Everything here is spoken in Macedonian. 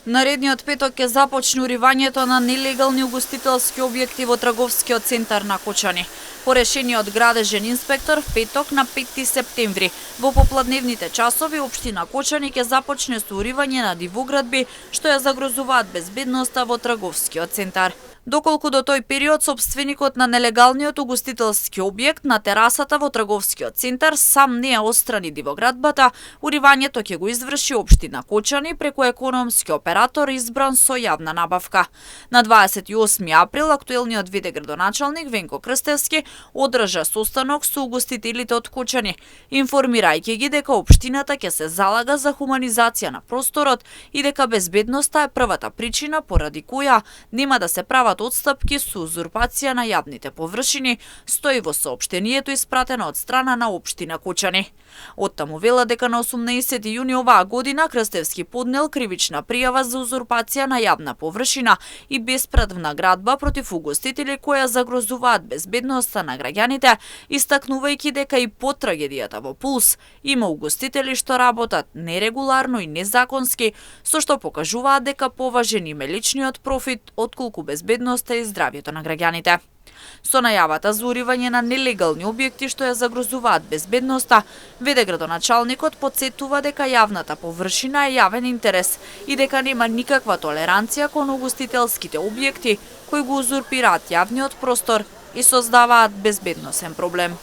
Наредниот петок ќе започне уривањето на нелегални угостителски објекти во трговскиот центар на Кочани. По решение од градежен инспектор, в петок на 5 септември во попладневните часови општина Кочани ќе започне со уривање на дивоградби што ја загрозуваат безбедноста во трговскиот центар. Доколку до тој период сопственикот на нелегалниот угостителски објект на терасата во трговскиот центар сам не ја отстрани дивоградбата, уривањето ќе го изврши општина Кочани преку економски оператор избран со јавна набавка. На 28 април актуелниот ВД градоначалник Венко Крстевски одржа состанок со угостителите од Кочани, информирајќи ги дека општината ќе се залага за хуманизација на просторот и дека безбедноста е првата причина поради која нема да се прават отстапки со узурпација на јавните површини, стои во соопштението испратено од страна на општина Кочани. Оттаму вела дека на 18 јуни оваа година Крстевски поднел кривична пријава за узурпација на јавна површина и бесправна градба против угостители која загрозуваат безбедноста на граѓаните, истакнувајќи дека и по трагедијата во Пулс има угостители што работат нерегуларно и незаконски, со што покажуваат дека поважен им е личниот профит отколку безбедноста и здравјето на граѓаните. Со најавата за уривање на нелегални објекти што ја загрозуваат безбедноста, ВД градоначалникот потсетува дека јавната површина е јавен интерес и дека нема никаква толеранција кон угостителските објекти кои го узурпираат јавниот простор и создаваат безбедносен проблем.